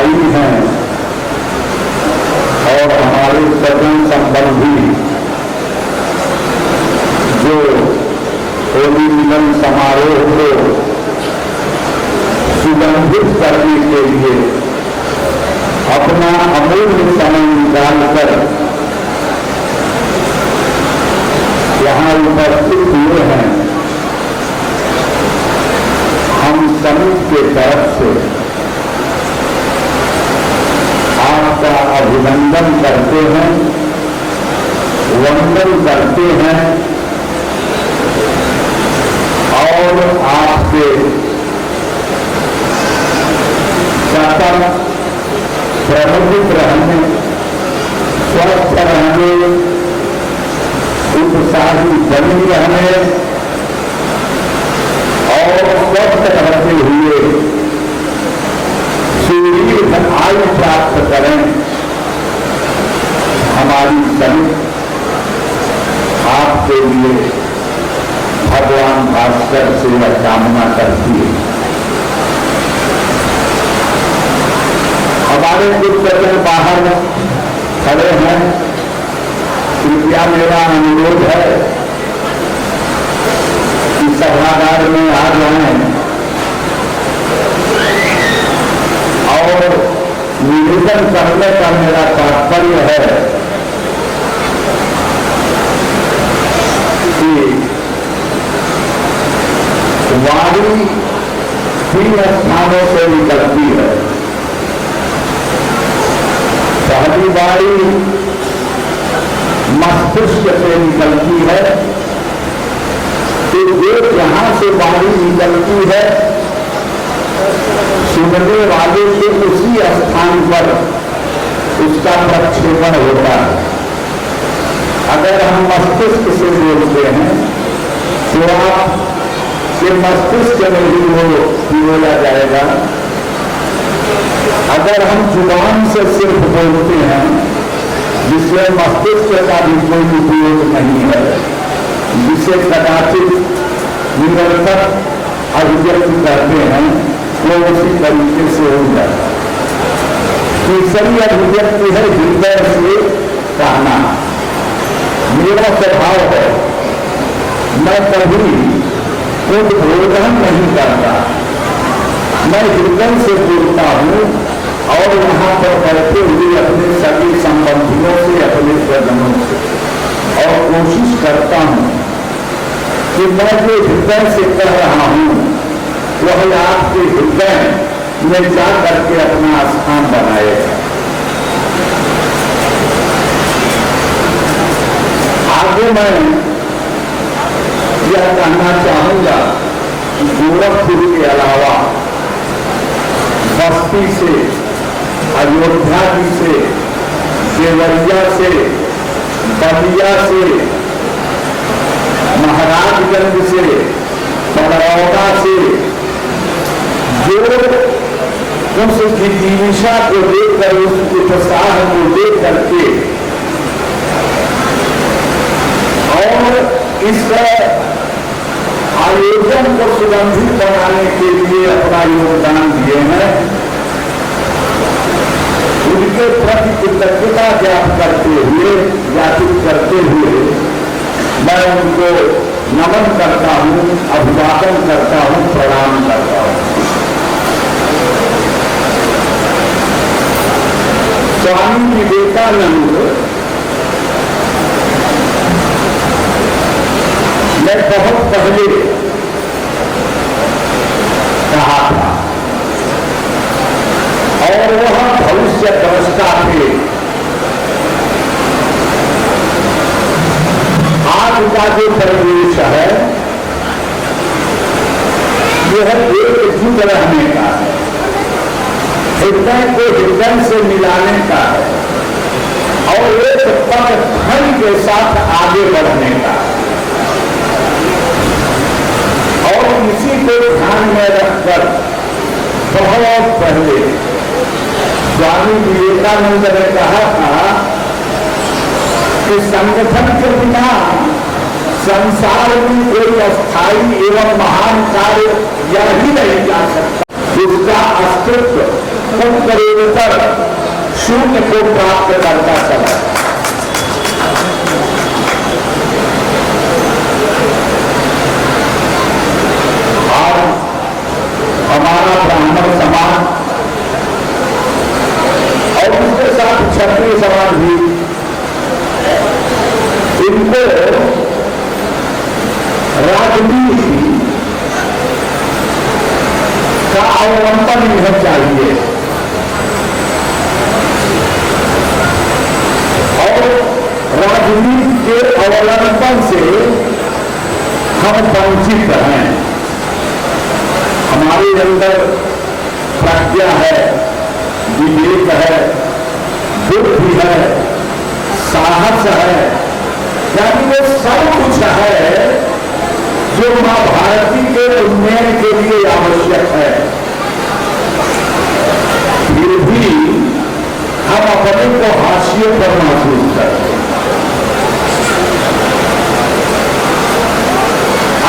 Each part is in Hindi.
भाई हैं और हमारे सज्जन संबंधी जो होली मिलन समारोह को सुगंधित करने के लिए अपना अमूल्य समय निकालकर यहाँ उपस्थित हुए हैं, हम सभी के तरफ से आपका अभिनंदन करते हैं, वंदन करते हैं और आपके सतत प्रबुद्ध रहने, स्वस्थ रहने, उत्साही बने रहने और स्वस्थ रहते हुए सुदीर्घ आयु प्राप्त करें, हमारी सभी आपके लिए भगवान भास्कर से यह कामना करती है। हमारे कुछ सज्जन बाहर खड़े हैं, कृपया मेरा अनुरोध है कि सभागार में आ जाएं और निवेदन करने का मेरा तात्पर्य है कि वाणी 3 स्थानों से निकलती है। पहली वाणी मस्तिष्क से निकलती है, तो एक यहां से वाणी निकलती है, सुनने वाले के उसी स्थान पर उसका प्रक्षेपण होता है। अगर हम मस्तिष्क से बोलते हैं तो आपके मस्तिष्क में ही वो बोला जाएगा। अगर हम जुबान से सिर्फ बोलते हैं जिसमें मस्तिष्क का भी कोई उपयोग नहीं है, जिसे कदाचित निरर्थक अभिव्यक्ति करते हैं, वो उसी तरीके से हो जाता है। तीसरी अभिव्यक्ति है हृदय से कहना। मेरा स्वभाव है, मैं कभी उद्बोधन नहीं करता, मैं हृदय से बोलता हूँ और यहाँ पर बैठे हुए अपने सभी संबंधियों से, अपने स्वजनों से, और कोशिश करता हूँ कि मैं जो हृदय से कह रहा हूँ वह आपके हृदय में जा करके अपना स्थान बनाएगा। आगे मैं यह कहना चाहूंगा कि गोरखपुर के अलावा बस्ती से, अयोध्या जी से, देवरिया से, बलिया से, महाराजगंज से, बड़ौदा से जो उस जिज्ञासा को देखकर, उस उत्साह को देख करके और इस आयोजन को सुगंधित बनाने के लिए अपना योगदान दिए हैं, उनके प्रति कृतज्ञता ज्ञापन करते हुए, ज्ञापित करते हुए मैं उनको नमन करता हूँ, अभिवादन करता हूँ, प्रणाम करता हूँ। स्वामी विवेकानंद ने बहुत पहले कहा था और वह भविष्य दृष्टा थे। आज का जो परिवेश है यह एकजुट रहने का है, हृदय को हृदय से मिलाने का है और एक पग के साथ आगे बढ़ने का है। और इसी को ध्यान में रखकर बहुत पहले स्वामी विवेकानंद ने कहा था कि संगठन के बिना संसार में कोई अस्थायी एवं महान कार्य यह ही नहीं जा सकता। उसका अस्तित्व तब निरंतर शून्य को प्राप्त करता चला। आज हमारा ब्राह्मण समाज और उसके साथ क्षत्रिय समाज भी इनको राजनीति का अवलंबन नहीं चाहिए और राजनीति के अवलंबन से हम वंचित हैं। हमारे अंदर प्रज्ञा है, विवेक है, बुद्धि है, साहस है, यानी वो सब कुछ है जो मां भारती के उन्नयन के लिए आवश्यक है। फिर भी हम अपने को हाशिए पर महसूस करते हैं।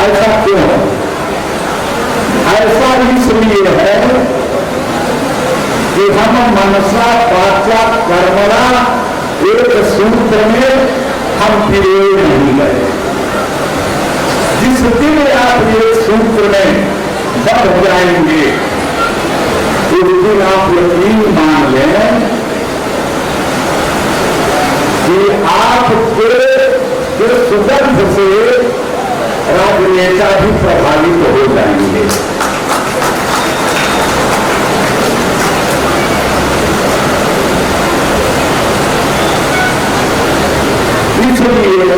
ऐसा क्यों? ऐसा इसलिए है कि हम मनसा वाचा कर्मणा एक सूत्र में हम पिरोए नहीं गए। जिस दिन आप एक सूत्र में बढ़ जाएंगे उस दिन आप यकीन मान लें कि आपके सुगंध से राजनेता भी प्रभावित हो जाएंगे। इसलिए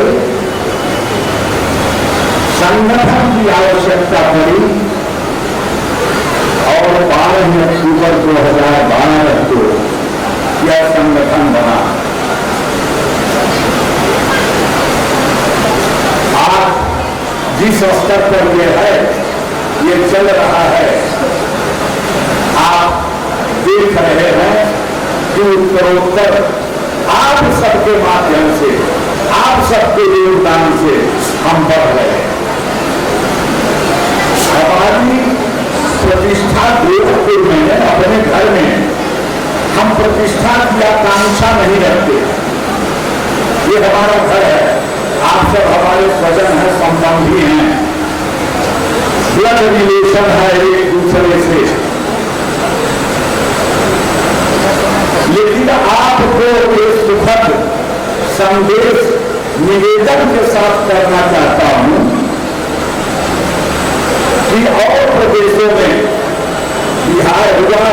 संगठन की आवश्यकता पड़ी और 12 अक्टूबर 2012 को यह संगठन बना। आज जिस स्तर पर यह है, ये चल रहा है, आप देख रहे हैं कि उत्तरोत्तर आप सबके माध्यम से, आप सबके योगदान से हम बढ़ रहे हैं। हमारी प्रतिष्ठा जोधपुर में, अपने घर में हम प्रतिष्ठा की आकांक्षा नहीं रखते। ये हमारा घर है, आप सब हमारे स्वजन हैं, संबंधी हैं, ब्लड रिलेशन है एक दूसरे से। लेकिन आपको एक सुखद संदेश निवेदन के साथ करना चाहता हूं कि और प्रदेशों में, बिहार हुआ,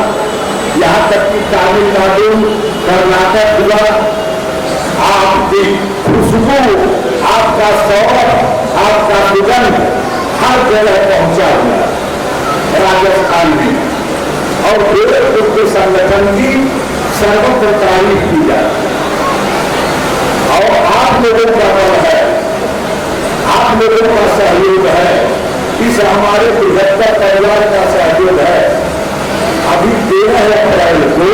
यहां तक कि तमिलनाडु, कर्नाटक हुआ, आपकी खुशबू, आपका सौरभ, आपका सुगंध हर जगह पहुंचा हुआ। राजस्थान में और गोरखपुर के संगठन की सर्वत्र तारीफ की जाती है और आप लोगों का बल है, आप लोगों का सहयोग है, इस हमारे 75 परिवार का सहयोग है। अभी 13 अप्रैल को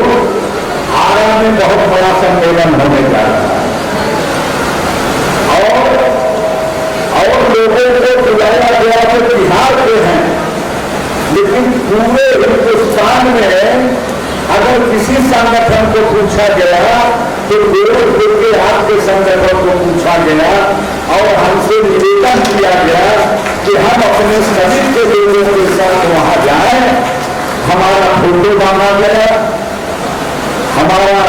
आरा में बहुत बड़ा सम्मेलन होने जा रहा है और लोगों को बुलाया गया तो बिहार के हैं, लेकिन पूरे हिंदुस्तान में अगर किसी संगठन को पूछा गया तो गोरखपुर के आपके संगठन को पूछा गया और हमसे निवेदन किया गया कि हम अपने सभी के लोगों के साथ वहां जाएं। हमारा फोटो मांगा गया, हमारा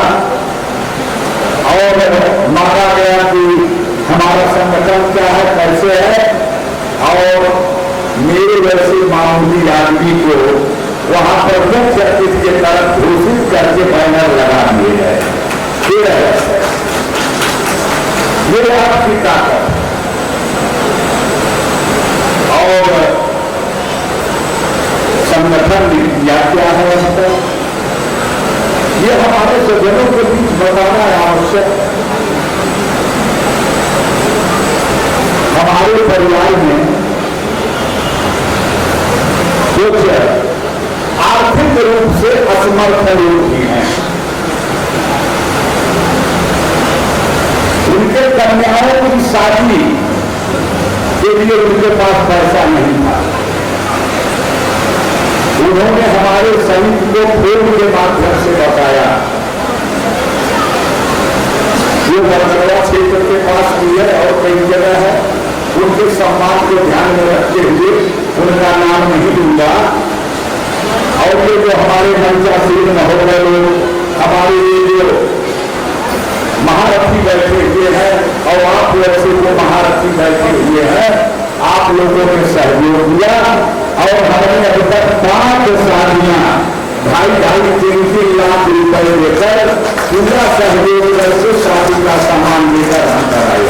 और मांगा गया कि हमारा संगठन क्या है, कैसे है, और मेरे वैसे मामूली आदमी को वहां पर मुख्य अतिथि के तरफ घोषित करके बैनर लगा दिए गए। ये आपकी ताकत और संगठन किया क्या है अंतर, ये हमारे सज्जनों के बीच बताना आवश्यक। हमारे परिवार में कुछ आर्थिक रूप से असमर्थ लोग भी हैं, उनके कन्याओं की शादी के लिए उनके पास पैसा नहीं था। उन्होंने हमारे सैनिक को फोन के माध्यम से बताया रखते हुए उनका नाम नहीं दूंगा। और ये जो हमारे मंचासीन महोदय लोग, हमारे ये जो महारथी बैठे हुए हैं और आप ऐसे जो महारथी बैठे हुए हैं, आप लोगों ने सहयोग दिया और हमने अभी तक 5 शादियां 2.5-3 लाख रुपए लेकर पूरा सहयोग करके शादी का सामान लेकर हम कराए।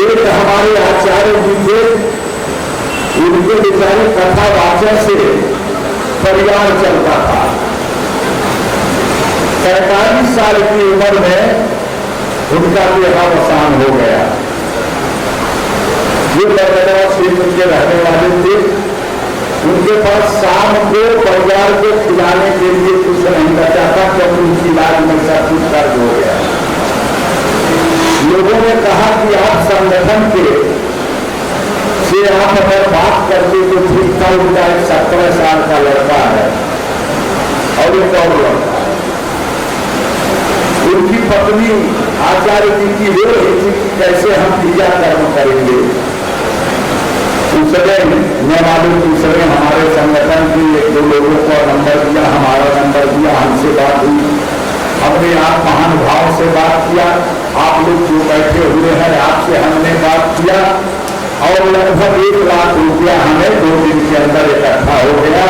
एक हमारे आचार्य जी थे, उनके बेचारे कथा वाचन से परिवार चलता था। 45 साल की उम्र में उनका देहावसान हो गया। ये बरगदा क्षेत्र के रहने वाले थे। उनके पास शाम को परिवार को खिलाने के लिए कुछ नहीं बचा था, क्योंकि उनकी इलाज में सब कुछ दर्द हो गया। लोगों ने कहा कि आप संगठन के से आप अगर बात करते तो ठीक था। उनका एक 17 साल का लड़का है और एक और लड़का है। उनकी पत्नी आचार्य जी की रो रही थी कि कैसे हम क्रियाकर्म करेंगे। दूसरे मैं मालूम दूसरे हमारे संगठन के 1-2 लोगों को नंबर दिया, हमारा नंबर दिया, हमसे बात हुई। हमने आप महान भाव से बात किया, आप लोग जो बैठे हुए हैं आपसे हमने बात किया और लगभग 1 लाख रुपया हमें 2 दिन के अंदर इकट्ठा हो गया।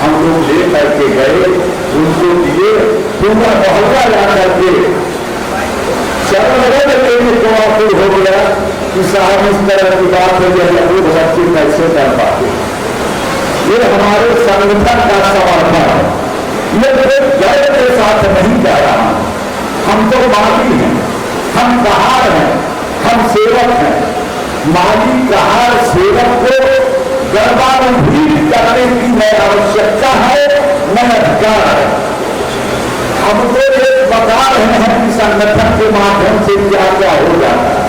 हम लोग ले करके गए, उनको दिए, पूरा मोहल्ला ला करके हो गया कि साहब इस तरह की बात है, यह लोग बच्चे कैसे कर पाते। ये हमारे संगठन का समर्थन है। ये गर्व के साथ नहीं कह रहा, हम तो माली हैं, हम कहार हैं, हम सेवक हैं। माली कहार सेवक को गर्वान्वित करने की न आवश्यकता है न अधिकार है। हमको एक बता रहे हैं कि संगठन के माध्यम से क्या क्या हो जाता है।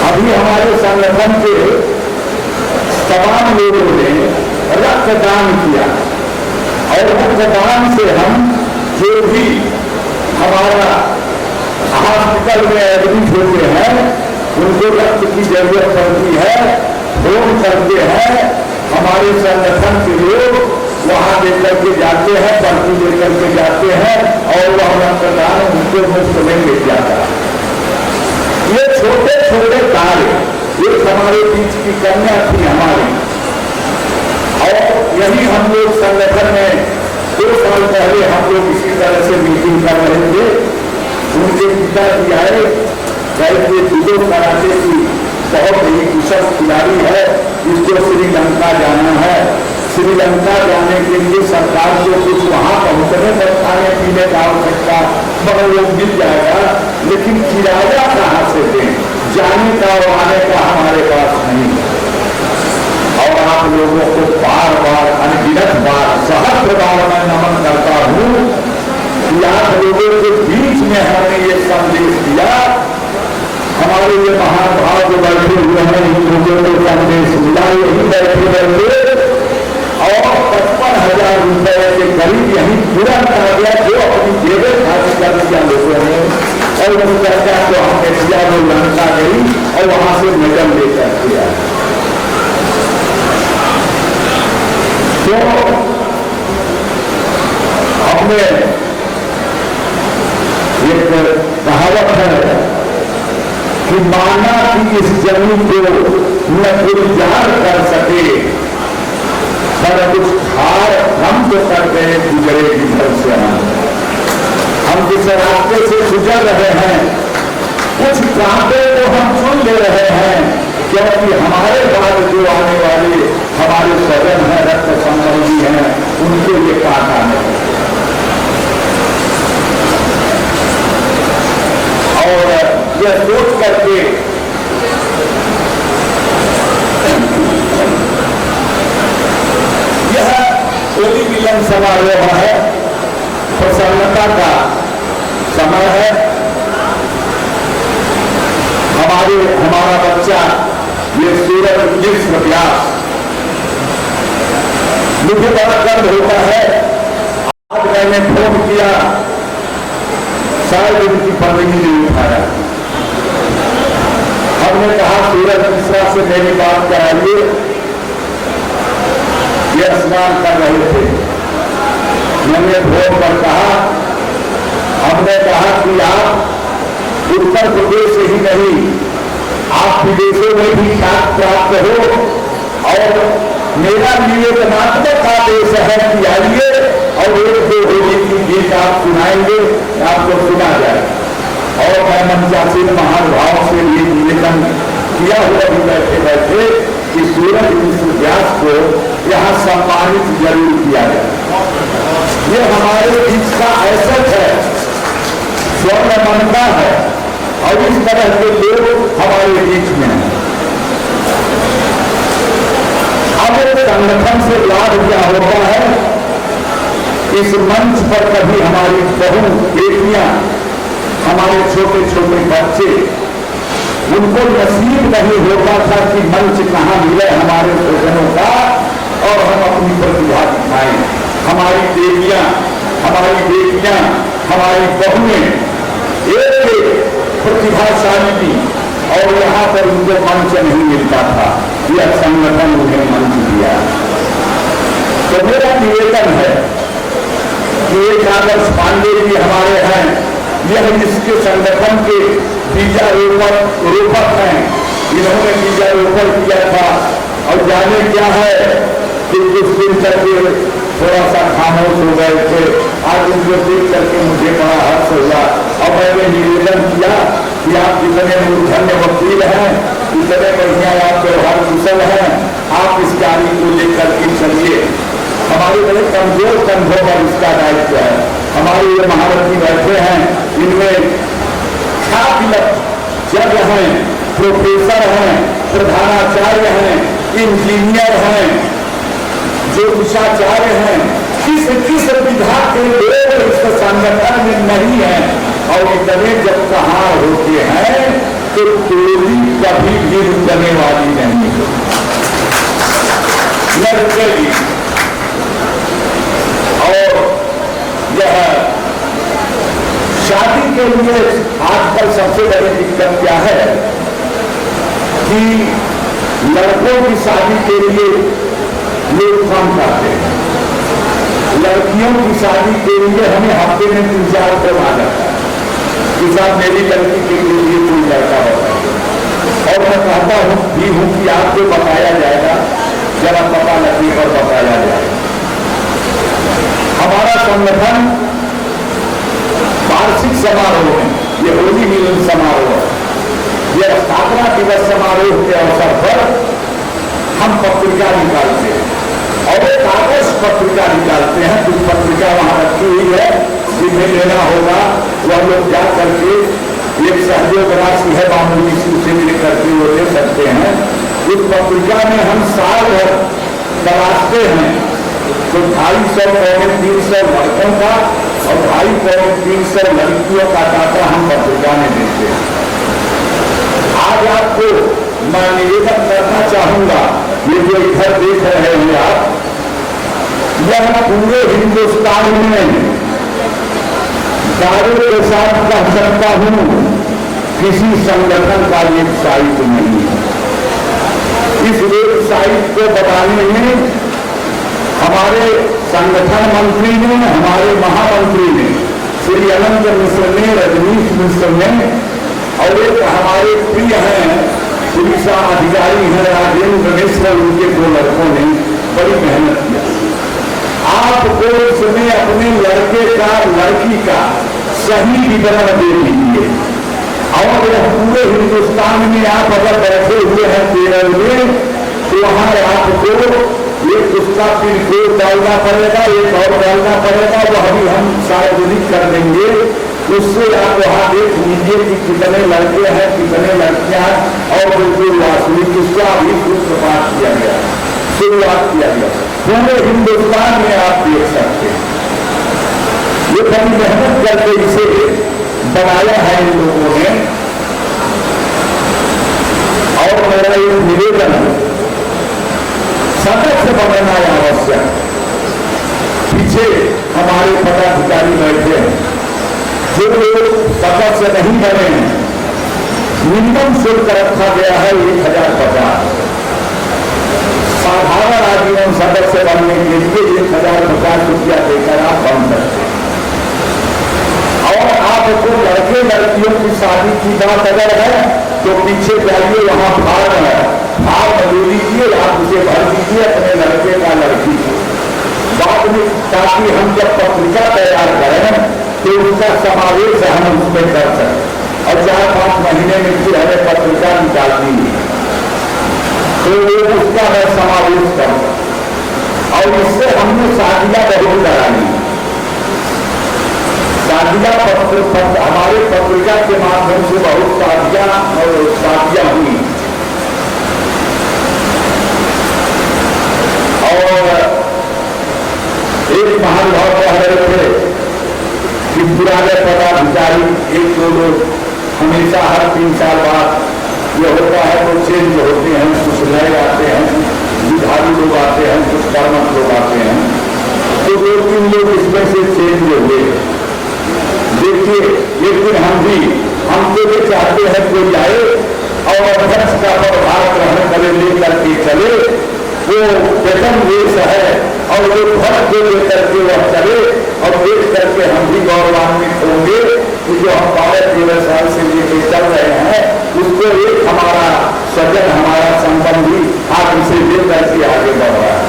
अभी हमारे संगठन के तमाम लोगों ने रक्तदान किया और रक्तदान से हम जो भी हमारा हॉस्पिटल में एडमिट होते हैं उनको रक्त की जरूरत पड़ती है, फोन करते हैं, हमारे संगठन के लोग वहां लेकर के जाते हैं, पर्ची लेकर के जाते हैं और वह रक्तदान उनको मुफ्त में मिल जाता है। ये छोटे छोटे कार्य, एक हमारे बीच की कन्या थी हमारी, और यही हम लोग संगठन में 2 साल पहले हम लोग इसी तरह से मीटिंग कर रहे थे। उनके पिताजी आए, कैसे जुडो कराटे की बहुत ही कुशल खिलाड़ी है, इसको श्रीलंका जाना है। श्रीलंका जाने के लिए सरकार को कुछ वहां पहुंचने पर खाने पीने का आवश्यकता मगर वो मिल जाएगा, लेकिन किराया कहां से दें, जाने का और आने का हमारे पास नहीं है। और आप लोगों को बार बार अनगिनत बार सहस्त्र बार मैं नमन करता हूं कि आप लोगों के बीच में हमने ये संदेश दिया। हमारे ये महान भाव जो बैठे हुए हैं इन लोगों को संदेश मिला, यही बैठे बैठे और 55,000 रुपए के करीब यही तुरंत आ गया, जो अपनी जेबें खाली कर दिया लोगों ने। और उस चर्चा को हमने किया, वो लंका गई और वहां से मेडल लेकर किया। तो हमने एक कहावत है कि माना कि इस जमीन को न कोई जान कर सके, पर कुछ खार हम तो कर गए गुजरे इधर से। हम जिस रास्ते से गुजर रहे हैं कुछ कांटे को हम सुन ले रहे हैं, क्योंकि हमारे बाद जो आने वाले हमारे स्वजन हैं, रक्त संबंधी हैं, उनके लिए कांटा नहीं। और यह सोच करके यह होली मिलन समारोह है, प्रसन्नता का समय है। हमारा बच्चा ये सूरज विश्व व्यास, मुझे बड़ा गर्व होता है। आज मैंने फोन किया, शायद उनकी पत्नी ने उठाया। हमने कहा सूरज मिश्रा से मेरी बात कराइए। ये स्नान कर रहे थे, मैंने फोन पर कहा, हमने कहा कि आप उत्तर प्रदेश से ही नहीं, आप विदेशों में भी ख्याति प्राप्त हो और मेरा निवेदनात्मक आदेश है कि आइए और एक दो होली की गीत आप सुनाएंगे, आपको सुना जाए। और मैं मंचासीन महानुभाव से ये निवेदन किया हुआ भी बैठे बैठे कि सूरज मिश्र व्यास को यहाँ सम्मानित जरूर किया जाए। ये हमारे बीच का एसेट है, स्वर्ण मनता है और इस तरह के लोग हमारे बीच में हैं। अब संगठन से लाभ क्या होता है, इस मंच पर कभी हमारी बहू बेटियां, हमारे छोटे छोटे बच्चे, उनको नसीब नहीं होता था कि मंच कहाँ मिले हमारे भोजनों का और हम अपनी प्रतिभा दिखाएं। हमारी बेटियां, हमारी बहुएं एक प्रतिभाशाली थी और यहाँ पर उनको मंच नहीं मिलता था, यह संगठन उन्हें मंच दिया। तो मेरा निवेदन है कि एक आदर्श पांडे जी हमारे हैं, यह इसके संगठन के बीजारोपक हैं, इन्होंने बीजारोपण किया था और जाने क्या है कि कुछ दिन तक थोड़ा सा खामोश हो गए थे। आज उनको देख करके मुझे बड़ा हर्ष हुआ और मैंने निवेदन किया कि आप जितने मूर्धन्य वकील हैं, इतने बढ़िया आप व्यवहार कुशल हैं, आप इस कार्य को लेकर के चलिए। हमारे बड़े कमजोर कंधों पर इसका दायित्व है। हमारे ये महारथी बैठे हैं, इनमें ख्याति जज हैं, प्रोफेसर हैं, प्रधानाचार्य हैं, इंजीनियर हैं, ज्योतिषाचार्य हैं, किस किस विधा के लोग इस संगठन में नहीं है और इतने जब कहाँ होते हैं तो टोली कभी भी रुकने वाली नहीं लड़केगी। और यह शादी के लिए आजकल सबसे बड़ी दिक्कत क्या है कि लड़कों की शादी के लिए लोग कम करते हैं, लड़कियों की शादी के लिए हमें हफ्ते में 3-4 को आ जाता है कि साहब मेरी लड़की के लिए कोई लड़का होता है। और मैं कहता हूं कि आपको बताया जाएगा, जरा पता लगने पर बताया जाएगा। हमारा संगठन वार्षिक समारोह है, ये होली मिलन समारोह, यह स्थापना दिवस समारोह के अवसर पर हम पत्रिका निकालते हैं और एक कागज पत्रिका निकालते हैं। कुछ पत्रिका वहां रखी हुई है, जिन्हें लेना होगा वह लोग जा करके एक सहयोग राशि है मामूली से मिल करके वो ले सकते हैं। उस पत्रिका में हम साल भर तलाशते हैं तो 250-300 लड़कों का और 250-300 लड़कियों का डाटा हम पत्रिका में देते हैं। आज आपको मैं निवेदन करना चाहूंगा, ये जो इधर देख रहे हैं आप, यह पूरे हिंदुस्तान में दावे के साथ कह सकता हूं किसी संगठन का वेबसाइट नहीं है। इस वेबसाइट को बनाने में हमारे संगठन मंत्री ने, हमारे महामंत्री ने, श्री अनंत मिश्र ने, रजनीश मिश्र ने और एक हमारे प्रिय हैं पुलिस अधिकारी हैं राजेंद्र मिश्र, उनके 2 लड़कों ने बड़ी मेहनत किया। आपको इसमें अपने लड़के का, लड़की का सही विवरण दे दीजिए और यह पूरे हिंदुस्तान में आप अगर बैठे हुए हैं केरल में तो वहां आपको एक उसका पिन कोड डालना पड़ेगा, एक और डालना पड़ेगा, वह भी हम सार्वजनिक कर देंगे। उससे आप वहां देख लीजिए कि कितने लड़के हैं, कितने लड़कियां हैं और बिल्कुल वास्तविक इसका भी सूत्रपात किया गया, शुरुआत किया गया। पूरे हिंदुस्तान में आप देख सकते हैं, ये बड़ी मेहनत करके इसे बनाया है इन लोगों ने। और मेरा एक निवेदन है, सदस्य बनना आवश्यक। पीछे हमारे पदाधिकारी बैठे हैं, जो लोग सदस्य नहीं बने हैं मिनिमम शुल्क रखा गया है 1050। साधारण आजीवन सदस्य बनने के लिए 1050 रुपया देकर आप बन सकते हैं। और आपको लड़के लड़कियों की शादी की बात अगर है तो पीछे जाइए, वहां फार्म है, फार्म ले लीजिए, आप उसे भर दीजिए अपने लड़के का लड़की को बाद में, ताकि हम जब पत्रिका तैयार करें तो उसका समावेश हम उसमें कर सकें। और 4-5 महीने में फिर हमें पत्रिका निकालनी है तो उसका मैं समावेश करूं। और इससे हमने शादियां बहुत करानी, शादियां हमारे पत्रिका के माध्यम से बहुत शादियां हुई। और एक महानुभाव कह रहे थे कि पुराने पदाधिकारी एक दो लोग हमेशा हर 3 साल बाद ये होता है तो चेंज होते हैं, कुछ नए आते हैं, विधायी लोग आते हैं, कुछ कर्मठ लोग आते हैं, तो 2-3 लोग इसमें से चेंज हुए। देखिए लेकिन हम तो ये चाहते हैं कोई आए और अध्यक्ष का प्रभार ग्रहण करे, लेकर के चले, वो वेतन देश है और वो भक्त को लेकर के वह चले, और देख करके हम भी गौरवान्वित होंगे कि जो हम 12-13 साल से लेके चल रहे हैं उसको एक हमारा सज्जन, हमारा संबंधी हाथ से लेकर के आगे बढ़ रहा है।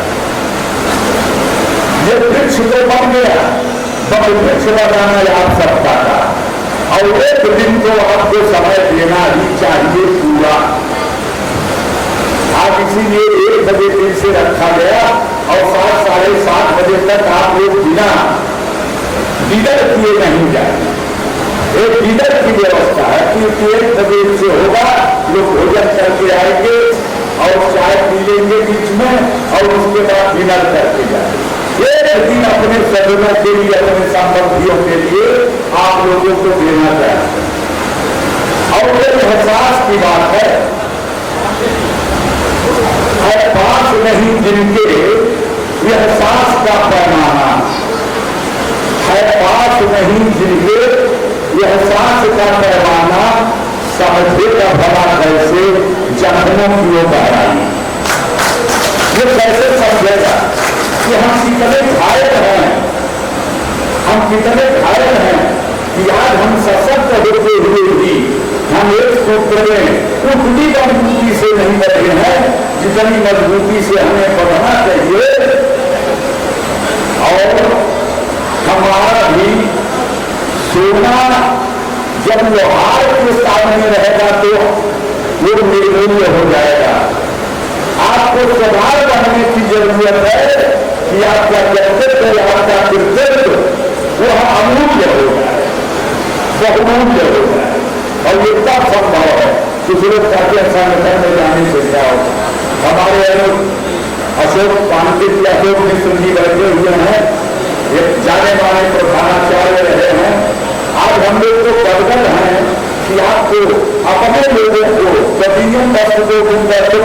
ये वृक्ष तो बन गया, तब वृक्ष लगाना आप सबका था, और एक दिन तो आपको समय देना ही चाहिए पूरा। आज इसीलिए 1 बजे दिन से रखा गया और 7-7:30 बजे तक आप लोग बिना डिनर किए नहीं जाए। एक डिनर की व्यवस्था है कि 1 बजे से होगा, लोग भोजन करके आएंगे और चाय पी लेंगे बीच में, और उसके बाद डिनर करके जाएंगे। एक दिन अपने सज्जनों के लिए, अपने संबंधियों के लिए आप लोगों को देना चाहिए। और ये एहसास की बात है, पास नहीं जिनके एहसास का पैमाना है, पास नहीं जिनके एहसास का पैमाना, समझेगा भला कैसे जख्मों की ओर बढ़ाई। ये कैसे समझेगा कि हम कितने घायल हैं, हम कितने घायल हैं कि आज हम सशक्त होते हुए भी हम एक सूत्र में उतनी मजबूती से नहीं बढ़े हैं जितनी मजबूती से हमें बढ़ना चाहिए। और हमारा भी सोना जब लोहार के सामने रहेगा तो वो निर्मूल्य हो जाएगा। आपको सुधार करने की जरूरत है कि आपका व्यक्तित्व, आपका कृतित्व वो अमूल्य हो जाए, बहुमूल्य हो जाए। और ये तब संभव है कुछ लोग कहते हैं संगठन में जाने से क्या हो। हमारे अशोक पांडित, अशोक मिश्र जी बैठे हुए हैं, एक जाने माने प्रधानाचार्य रहे हैं। आज हम लोग तो गदगद हैं कि आपको अपने लोगों को सदियों तक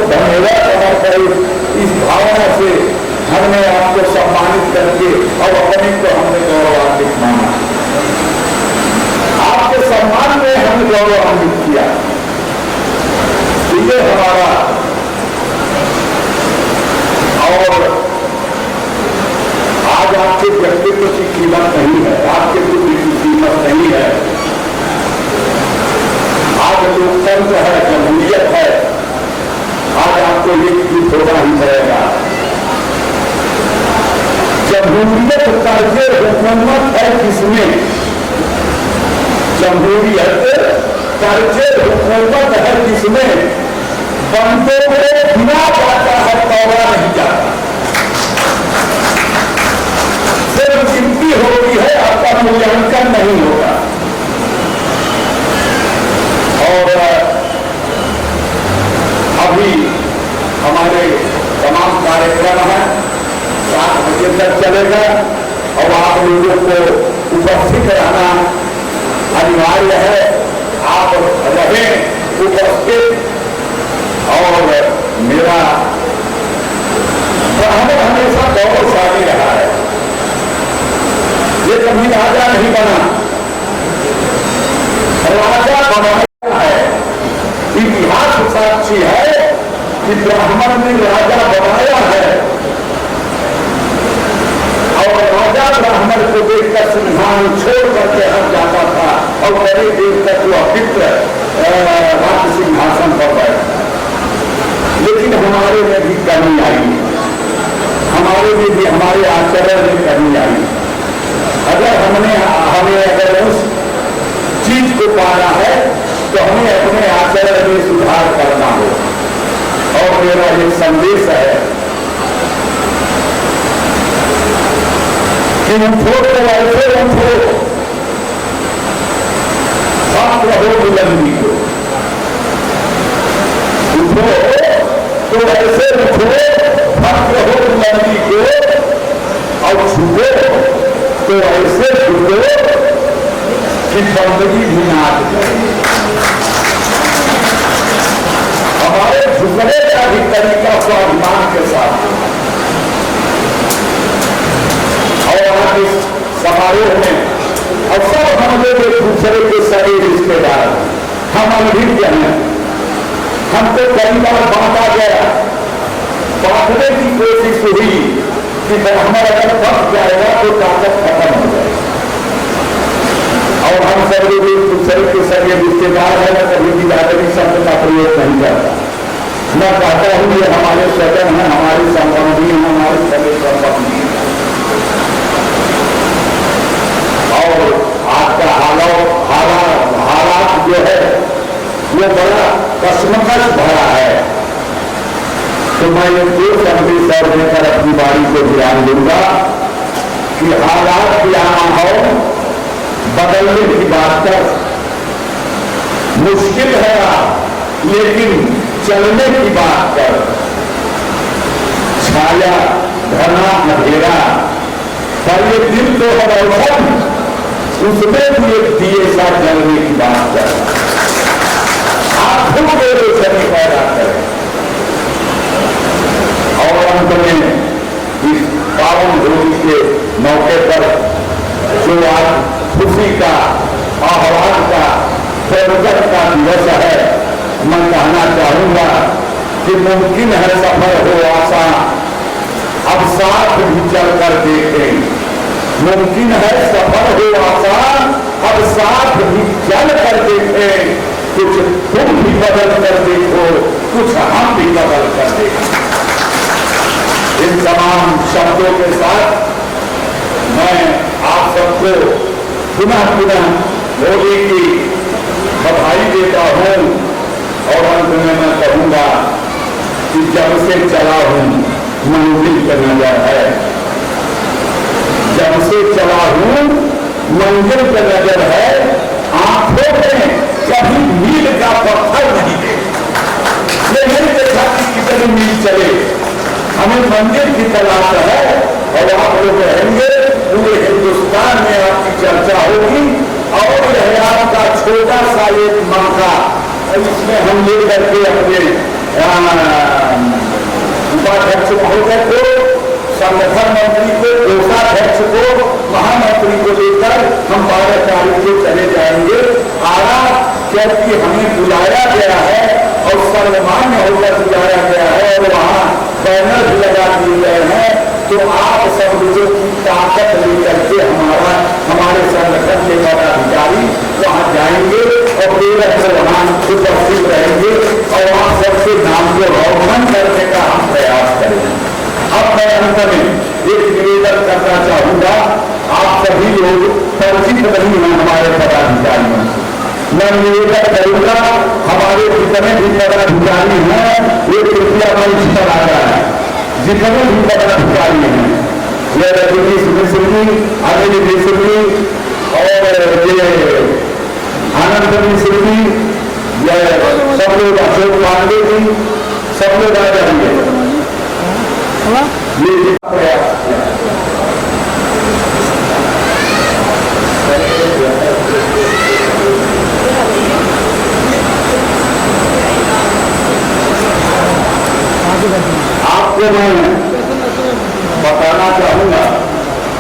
धन्यवाद समर्पित इस भावना से हमने आपको सम्मानित करके और अपने को हमने गौरवान्वित माना, आपके सम्मान में हमने गौरवान्वित किया। ये हमारा और आज आपके व्यक्तित्व की कीमत नहीं है, आपके बुद्धि की कीमत नहीं है। आज लोकतंत्र है, जमहूरियत है, आज आपको एक गीत होना ही पड़ेगा। जमहूरियत कर्जे हुकूमत है किसमें, जमहूरियत कर्जे हुकूमत है किसमें, बंदों को बिना जाता है तौला नहीं जाता, सिर्फ गिनती होती है, आपका मूल्यांकन नहीं होगा। और अभी हमारे तमाम कार्यक्रम हैं, 7 बजे तक चलेगा और आप लोगों को उपस्थित रहना अनिवार्य है। आप रहें उपस्थित। और मेरा ब्राह्मण हमेशा गौरवशाली रहा है, ये कभी राजा नहीं बना, राजा बनाया है। स्थान छोड़ करके हट जाता था और कई देर तक वो अपित्र राज्य सिंहासन पर बैठा। लेकिन हमारे में भी कमी आई, हमारे में भी हमारे आचरण में कमी आई। अगर हमें अगर उस चीज को पाना है तो हमें अपने आचरण में सुधार करना हो। और मेरा एक संदेश है कि उठो तो ऐसे उठो, साफ रहो बुलंदी को। उठो तो ऐसे उठो, साफ रहो बुलंदी को, और छुपो तो ऐसे छुपो कि बंदगी भी नाच करे। हमारे झुकने का भी तरीका स्वाभिमान के साथ। और आज इस समारोह में और सब हम लोग एक दूसरे के सभी रिश्तेदार, हम अनभिज्ञ हैं। हमको कई बार बांटा गया, बांटने की कोशिश हुई कि हमारा अगर फंस जाएगा तो ताकत खत्म हो जाएगी। और हम सब लोग एक दूसरे के सभी रिश्तेदार है। मैं कभी भी आदमी शब्द का प्रयोग नहीं करता। मैं कहता हूं ये हमारे स्वजन है, हमारे संबंधी हैं, हमारे सभी संबंधी हैं। और आज का हालात जो है वो बड़ा कश्मकश भरा है। तो मैं ये दो संदेश और देकर अपनी बारी को ध्यान दूंगा कि हालात क्या माहौल बदलने की बात कर, मुश्किल है लेकिन चलने की बात कर। छाया घना अंधेरा पर ये दिल तो है रोशन, उसमें भी एक दिए सा जलने की बात कर। आंखों में रोशनी पैदा करें। और अंत में इस पावन होली के मौके पर जो आज खुशी का, आह्वान का, प्रगट का दिवस है, मैं कहना चाहूंगा कि मुमकिन है सफर हो आसान, अब साथ भी चलकर देखें। मुमकिन है सफर हो आसान, अब साथ भी चल कर देखें। कुछ तुम भी बदल कर देखो, कुछ हम भी बदल कर देखें। इन तमाम शब्दों के साथ मैं आप सबको पुनः होली की बधाई देता हूं। और अंत में मैं कहूंगा कि जब से चला हूं मंजिल पे नजर है, जब से चला हूं मंजिल पे नजर है। आंखों में कभी मील का पत्थर नहीं देखा, ये नहीं देखा कि कितनी मील चले। हमें मंजिल की तलाश है और आप लोग रहेंगे, पूरे हिंदुस्तान में आपकी चर्चा होगी। और यह आपका छोटा सा एक मौका, इसमें हम लेकर के अपने उपाध्यक्ष महोदय को, संगठन मंत्री को, कोषाध्यक्ष को, महामंत्री को लेकर हम 12 तारीख को चले जाएंगे आरा, क्योंकि हमें बुलाया गया है और सर्वमान्य होकर बुलाया गया है और वहाँ बैनर लगा दिए गए हैं। तो आप सब लोगों की ताकत लेकर के हमारे संगठन के पदाधिकारी वहां जाएंगे और तेरह से वहां उपस्थित रहेंगे और आप सबके नाम को रोशन करने का हम प्रयास करेंगे। अब मैं अंत में एक निवेदन करना चाहूंगा, आप सभी लोग परिचित नहीं हैं हमारे पदाधिकारियों से। मैं निवेदन करूंगा हमारे जितने भी पदाधिकारी हैं ये कृपया मंच पर आ जाए। जितने भी पदाधिकारी हैं, यह रजनीश मिश्र जी, अनिल मिश्र जी और ये आनंद मिश्र जी, यह सब लोग, अशोक पांडे जी, सब लोग आ जाएंगे। ये प्रयास आपको मैं बताना चाहूंगा,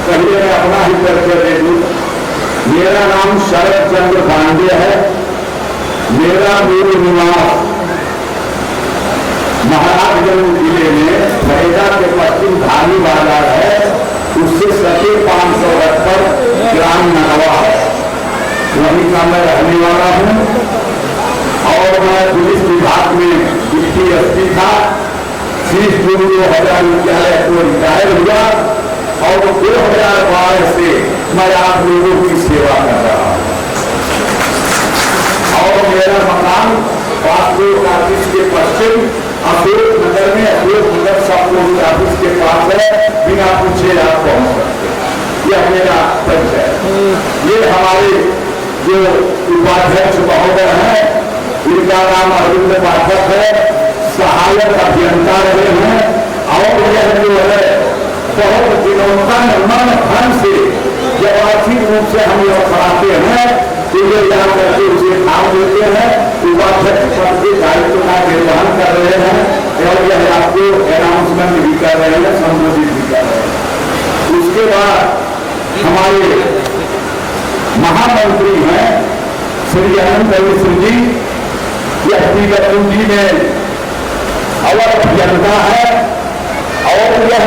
पहले मैं अपना ही परिचय दे दूं। मेरा नाम शरद चंद्र पांडे है। मेरा मूल निवास महाराजगंज जिले में फैजा के पश्चिम धानी बाजार है, उससे सटे 578 नाम नगवा है, वहीं का मैं रहने वाला हूँ और मैं पुलिस विभाग में डिप्टी एसपी था। 2011 को रिटायर हुआ और 2012 से मैं आप लोगों की सेवा कर रहा हूँ और मेरा मकान पासपोर्ट ऑफिस के पश्चिम अशोक नगर में, अशोक नगर सब पोस्ट ऑफिस के पास है, बिना पूछे आप पहुंच सकते हैं। यह मेरा परिचय है। ये हमारे जो उपाध्यक्ष महोदय हैं, इनका नाम अरविंद पाठक है, सहायक अभियंता रहे हैं और यह जो है बहुत विनोदन मन धन से जब आर्थिक रूप से हम लोग पढ़ाते हैं तो ये याद करके उसे काम देते हैं, उपाध्यक्ष पद के दायित्व का निर्वहन कर रहे हैं और यह आपको अनाउंसमेंट भी कर रहे हैं, संबोधित भी कर रहे हैं। उसके बाद हमारे महामंत्री हैं श्री अनंत मिश्र जी, यह पीडब्ल्यूडी में अवर अभियंता है और यह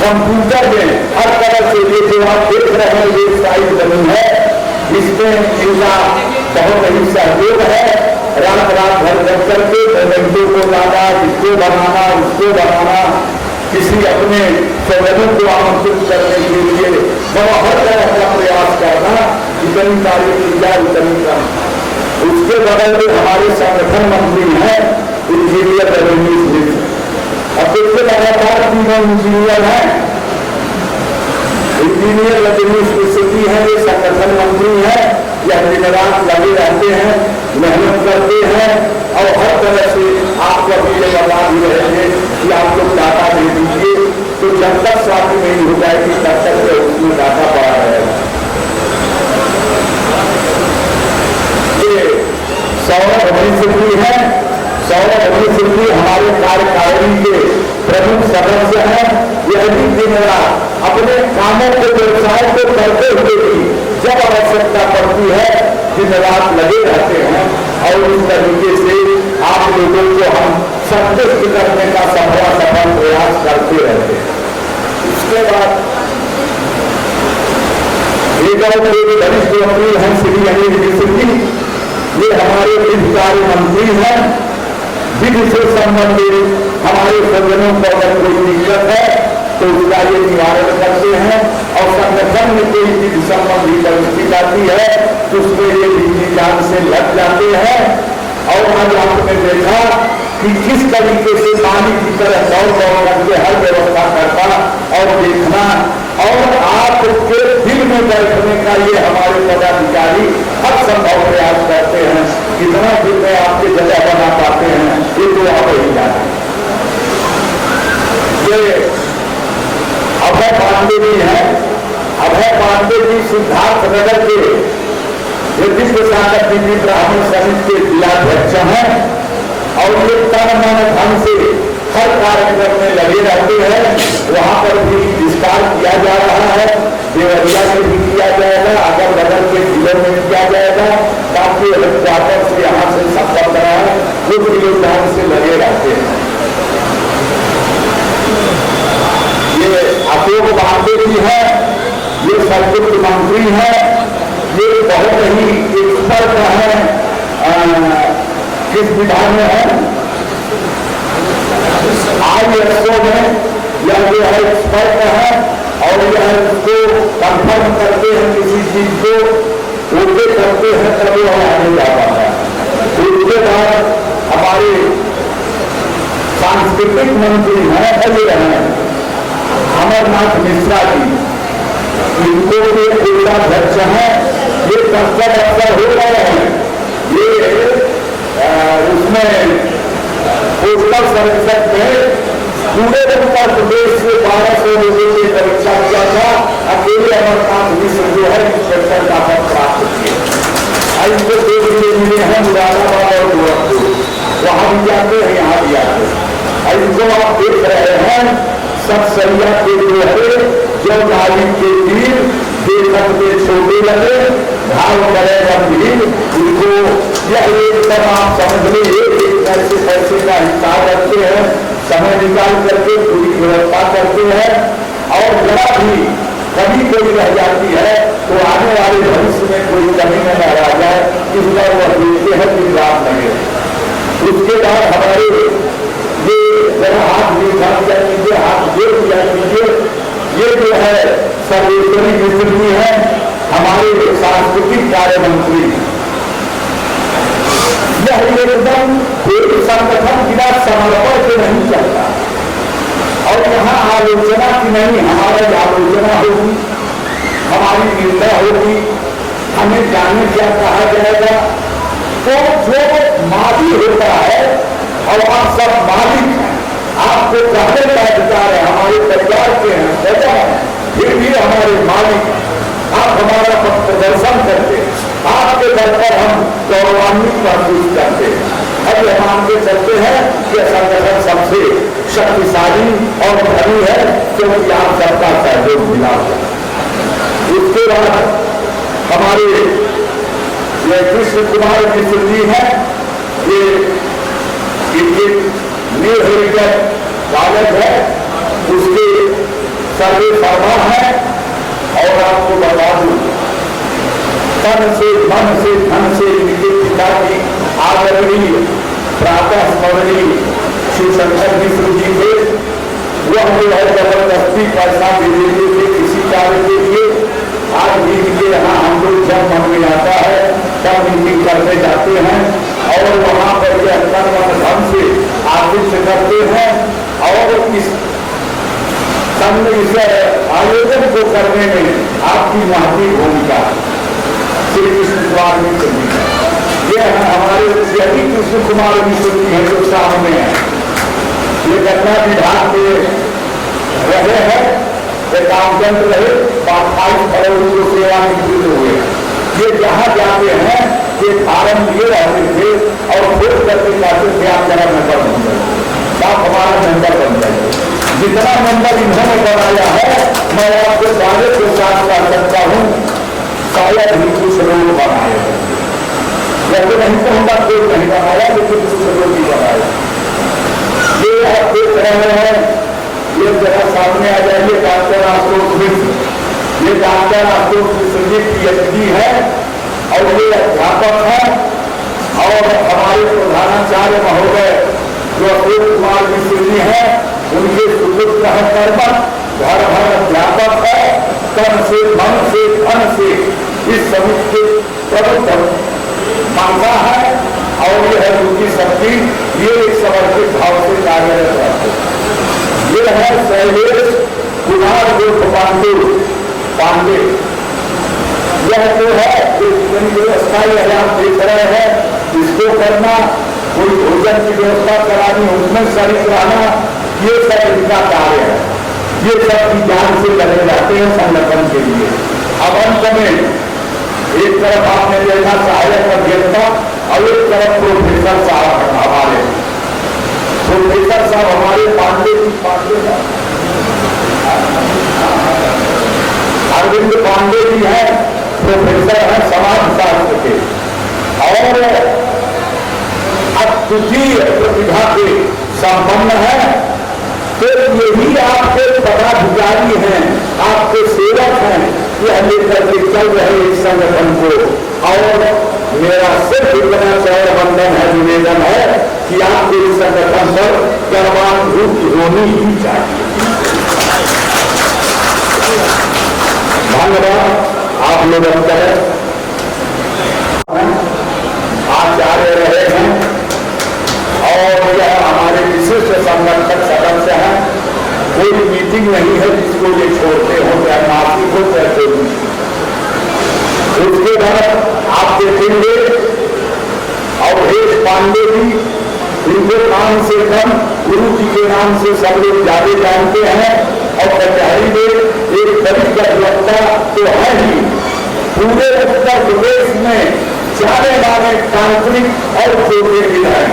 कंप्यूटर में हर तरह से ये जो आप देख रहे हैं ये साइट बनी है, इसमें इनका बहुत ही सहयोग है। रात रात भर जग करके पेमेंटों को लाना, इसको बनाना, उसको बनाना, किसी अपने संगठन को आमंत्रित करने के लिए बड़ा हर तरह का प्रयास करना, इतनी तारीफ की जाए उतनी कम। उसके बगल में हमारे संगठन मंत्री हैं इंजीनियर रजनीश मिश्र। अब देखिए लगातार तीनों इंजीनियर हैं, इंजीनियर रजनीश मिश्र जी हैं, ये संगठन मंत्री हैं, यह दिन रात लगे रहते हैं, मेहनत करते हैं और हर तरह से आपको अभी ये बता भी रहेंगे कि आपको डाटा दे दीजिए, तो जब तक शादी नहीं हो जाएगी तब तक उसमें डाटा पड़ा रहेगा। ये सौरभ मिश्र जी हैं, सौरभ मिश्र जी हमारे कार्यकारिणी के प्रमुख सदस्य हैं। यह भी दिन रात अपने कामों के व्यवसाय को करते हुए भी जब आवश्यकता पड़ती है दिन रात लगे रहते हैं और इस तरीके से आप लोगों को हम संतुष्ट करने का सफल प्रयास करते रहते हैं। इसके बाद एक और वरिष्ठ मंत्री हैं श्री अनिल मिश्र जी, ये हमारे विधि कार्य मंत्री हैं। विधि से संबंधित हमारे सज्जनों को अगर कोई दिक्कत है तो उसका ये निवारण करते हैं और संगठन में कोई विधि संबंधी परिस्थिति आती है तो उसमें ये विधि जान से लग जाते हैं। और आज आपने देखा कि किस तरीके से पानी की तरह दौड़ करके हर व्यवस्था करना और देखना और आपके दिल में बैठने का ये हमारे पदाधिकारी हर संभव प्रयास करते हैं। कितना दिल में आपके जगह बना पाते हैं ये तो आप ही जाने। ये अभय पांडे जी हैं, अभय पांडे जी सिद्धार्थ नगर के विश्व सागर दीदी ब्राह्मण समिति के जिलाध्यक्ष हैं और ये तन मन धन से हर कार्यक्रम में लगे रहते हैं। वहां पर भी विस्तार किया जा रहा है, देवरिया में भी किया जाएगा, अगल बगल के जिलों में किया जाएगा ताकि हेडक्वार्टर से यहाँ से संपर्क कराए, कुछ योगदान से लगे रहते हैं। ये अशोक पांडे जी है, ये संयुक्त मंत्री है, ये बहुत ही एक्सपर्ट है, किस विभाग में है ISO में, यह जो है एक्सपर्ट है और यह उसको कंफर्म करते हैं किसी चीज को ओके करते हैं तब वो आगे जा पाता है। उसके बाद हमारे सांस्कृतिक मंत्री हैं अमरनाथ मिश्रा जी, इनको ये जिलाध्यक्ष हैं। ये संसद अक्सर हो रहे हैं, ये उसमें पोस्टल सर्विस में पूरे उत्तर प्रदेश से 1200 लोगों की परीक्षा किया था। अकेले अमरनाथ मिश्र जो है इंस्पेक्टर का पद प्राप्त किए। इनको दो जिले मिले हैं, मुरादाबाद और गोरखपुर, वहां भी जाते हैं यहाँ भी आते हैं। इनको आप देख रहे हैं सब सरिया के लोहे जो नाली के तीर देखत में छोटे लगे घाव करे गंभीर, इनको यह एकदम आप समझ लीजिए एक ऐसे पैसे का हिसाब रखते हैं, समय निकाल करके पूरी व्यवस्था करते हैं और जरा भी कमी कोई रह जाती है तो आने वाले भविष्य में कोई कमी न रह जाए, इस पर वह देखते हैं कि लाभ लगे। उसके बाद हमारे ये जरा हाथ देखा किया कीजिए, हाथ जोड़ किया कीजिए। ये जो है सर्वेश्वरी मिश्र जी है, हमारे सांस्कृतिक कार्य मंत्री। यह एकदम एक संगठन बिना समर्पण से नहीं चलता, और यहाँ आलोचना की नहीं, हमारी आलोचना होगी, हमारी निंदा होगी, हमें जाने क्या कहा जाएगा। तो जो माली होता है और आप सब मालिक हैं, आपको कहने का अधिकार है, हमारे परिवार के हैं, सजा है, फिर भी हमारे मालिक हैं। आप हमारा प्रदर्शन करते, आपके दर पर हम गौरवान्वित महसूस करते हैं। अब हम मानते चलते हैं कि संगठन सबसे शक्तिशाली और धनी है, क्योंकि आप सबका सहयोग मिला। उसके बाद हमारे ये कृष्ण कुमार मिश्र जी हैं, ये इनके न्यू हेरिटेज कॉलेज है, उसके सर्वे फरमा है। और आपको बता दूं, तन से मन से धन से इनके पिता की आदरणीय प्रातः स्मरणीय श्री शंकर मिश्र जी थे। वह जो है जबरदस्ती पैसा भी देते थे किसी कार्य के लिए। आज भी इनके यहाँ हम लोग जब मन में आता है तब मीटिंग करने जाते हैं, और वहाँ पर यह कर्म ढंग से आतिथ्य करते हैं। और इस आयोजन को करने में आपकी महती भूमिका श्री कृष्ण कुमार मिश्र जी है। ये है हमारे श्री कृष्ण कुमार मिश्र जी हैं जो सामने है। ये गन्ना विभाग के रहे हैं, अकाउंटेंट रहे, 28 करोड़ को सेवानिवृत्त हुए। ये जहाँ जाते हैं ये फार्म लिए रहते थे और खुद करके कहते थे आप जरा नंबर बन जाए, आप हमारा नंबर बन जाए। जितना नंबर इन्होंने बनाया है मैं आपको दावे के साथ कर सकता हूँ, शायद ही कुछ लोग बनाए हैं। जैसे नहीं कहूँगा कोई नहीं बनाया, लेकिन कुछ लोग ही बनाया। ये आप देख रहे हैं, ये जगह सामने आ जाइए, डॉक्टर आशुतोष मिश्र। ये डॉक्टर आशुतोष मिश्र जी PhD है और ये अध्यापक है। और हमारे प्रधानाचार्य महोदय जो अशोक कुमार मिश्र जी हैं, उनके सुपुत्र है कर्मठ, घर भर अध्यापक है। तन से मन से धन से इस समिति के प्रमुख मानता है, और यह है उनकी शक्ति। ये एक समर्पित भाव से कार्यरत रहते। ये है शैलेश कुमार पांडे। यह जो है व्यवस्था आप देख रहे हैं, इसको करना, कोई भोजन की व्यवस्था करानी, उसमें शरीक रहना, ये सब इनका कार्य है। ये सब की जान से लगे जाते हैं संगठन के लिए। अब अंत में एक तरफ आपने देखा सहायक अध्यक्ष और एक तरफ प्रोफेसर साहब हमारे पांडे अरविंद पांडे जी हैं, प्रोफेसर हैं समाजशास्त्र के और अद्वितीय प्रतिभा के संपन्न है। तो यही आपके पदाधिकारी हैं, आपके सेवक हैं, यह लेकर के चल रहे इस संगठन को। और मेरा सिर्फ इतना चौड़ बंधन है, निवेदन है कि आपके इस संगठन पर कर्मानुभूति होनी ही चाहिए। धन्यवाद। आप लोग अंतर आचार्य रहे हैं और यह हमारे विशिष्ट संगठन सदस्य हैं। कोई मीटिंग नहीं है जिसको ये छोड़ते हो, चाहे मासिक हो चाहे कोई। उसके बाद आप देखेंगे अवधेश पांडे जी, इनके नाम से कम गुरु जी के नाम से सब लोग ज्यादा जानते हैं। और कचहरी में एक वरिष्ठ अधिवक्ता तो है ही, पूरे उत्तर प्रदेश में जाने माने तांत्रिक और छोटे विधायक,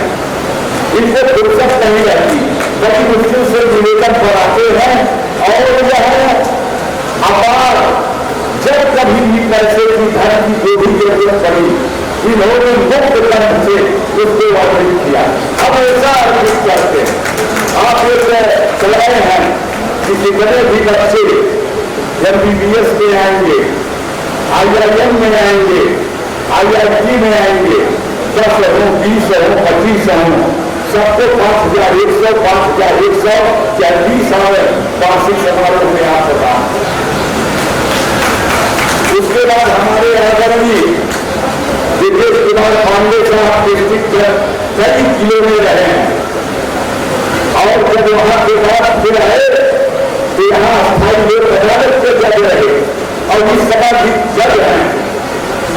इनसे फुर्सत नहीं रहती, बड़ी मुश्किल से निवेदन पर आते हैं। और यह अपार जब कभी भी पैसे की धन की जो भी जरूरत पड़ी, इन्होंने मुक्त कंठ से उसको वर्णित किया। हमेशा अर्पित करते हैं। आप एक चल रहे हैं कि कितने भी बच्चे MBBS में आएंगे, IIM में आएंगे, IIT में आएंगे, 10 हो, 20 हो, 25 हो, सबको 5,100, 5,100 या 20 वार्षिक समारोह में आ सका। उसके बाद हमारे आदरणीय दिनेश कुमार पांडे साहब डिस्ट्रिक्ट कई जिलों में रहे हैं और जब वहां के बाद फिर है तो यहाँ स्थायी लोक अदालत के जज रहे और इस समय भी जज हैं।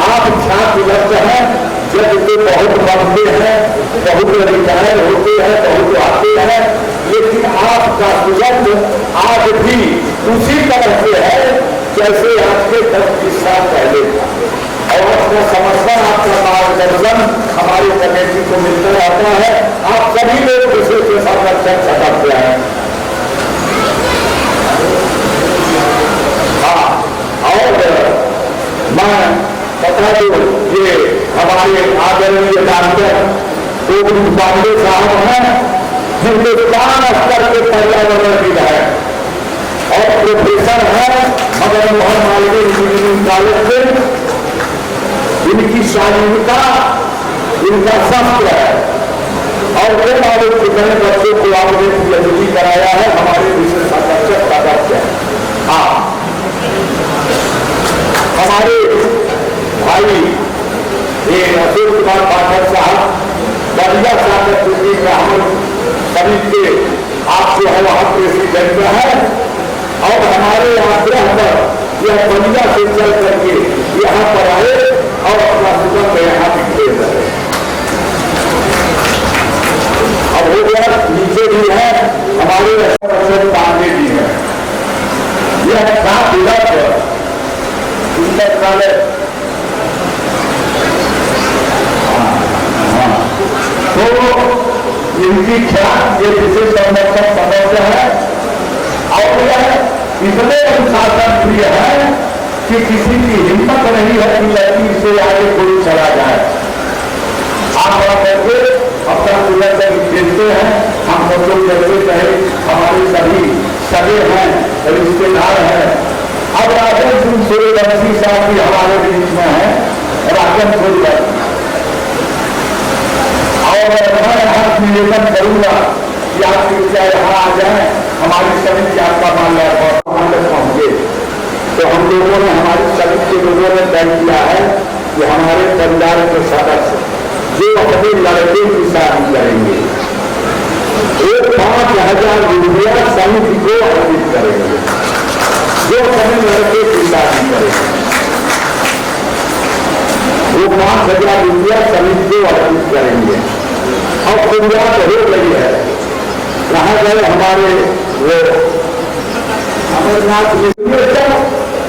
आप छात्र लगते हैं, जज तो बहुत बनते हैं, बहुत रिटायर होते हैं, बहुत आते हैं, लेकिन आपका सुगंध आज भी उसी तरह से है जैसे आज के 10-20 साल पहले था। और आपका समर्थन, आपका मार्गदर्शन हमारी कमेटी को मिलता रहता है। आप सभी लोग दूसरे के साथ चर्चा करते हैं। हाँ, और मैं बता दूं, ये हमारे आदरणीय डॉक्टर गोविंद पांडे साहब हैं, हिंदुस्तान स्तर के पर्यावरणविद है और प्रोफेसर है मदन मोहन मालवीय इंजीनियरिंग कॉलेज से। इनकी शालीनता इनका शस्त्र है और वे हमारे कितने बच्चों को आपने PhD कराया है, हमारे विशेष आकर्षक सदस्य है। हाँ, हमारे भाई ये अशोक कुमार पाठक साहब बढ़िया सागर ब्राह्मण समिति के आप जो है वहां प्रेसिडेंट है और हमारे आग्रह पर यह बढ़िया से चल करके यहाँ पर आए और अपना सुगंध यहाँ दिखे रहे। अब वो गया नीचे भी है हमारे पांडे जी है, यह 7 लक्ष्य पुस्तकालय। तो इनकी ख्याल ये विशेष संरक्षण सदस्य है और यह इतने अनुशासन प्रिय है कि किसी की हिम्मत नहीं है कि लड़की से आगे कोई चला जाए। आप करके अपना सुरक्षण देते हैं। हम सब लोग जैसे कहे हमारे सभी सगे हैं, रिश्तेदार हैं। अब राजन सिंह सूर्यवंशी साहब भी हमारे बीच में है, राजन सूर्यवंशी, और मैं हाथ निवेदन करूंगा कि आप कृपया यहाँ आ जाए, हमारी समिति आपका माल्यार्पण पहुंचे। तो हम लोगों ने, हमारी समिति के लोगों ने तय किया है कि हमारे परिवार के सदस्य जो अपने लड़के की शादी करेंगे वो 5,000 रुपया समिति को अर्पित करेंगे। जो अपने लड़के की शादी करेंगे वो 5,000 रुपया समिति को अर्पित करेंगे। और शुरुआत हो गई है, कहा गए हमारे वो अमरनाथ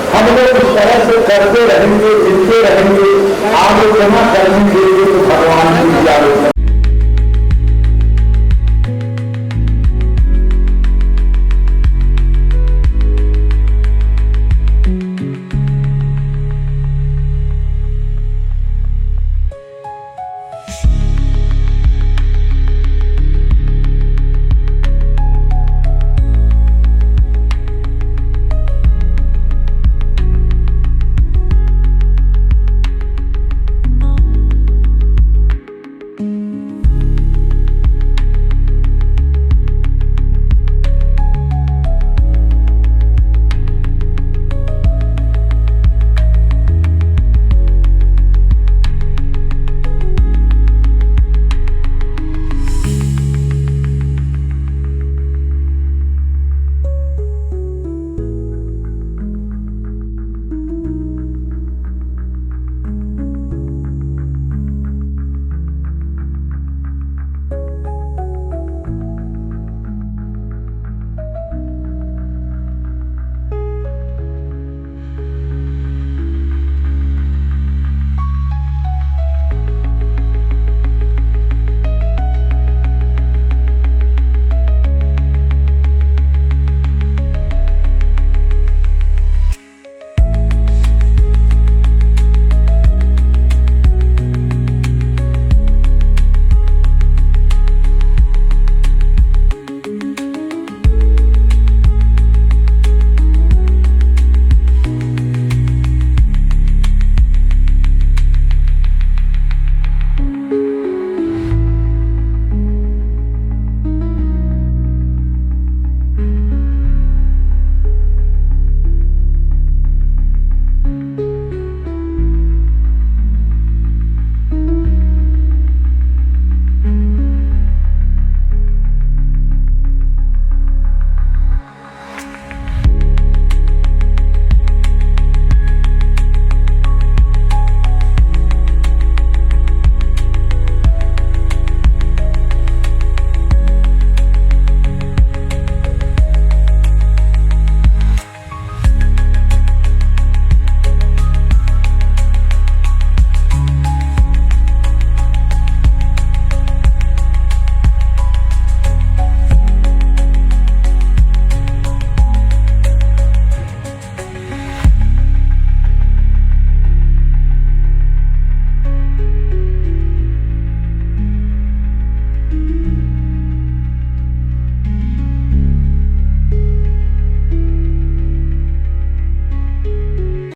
हम लोग इस तरह से करते रहेंगे, जिनके रहेंगे, आगे जमा करने के लिए तो भगवान की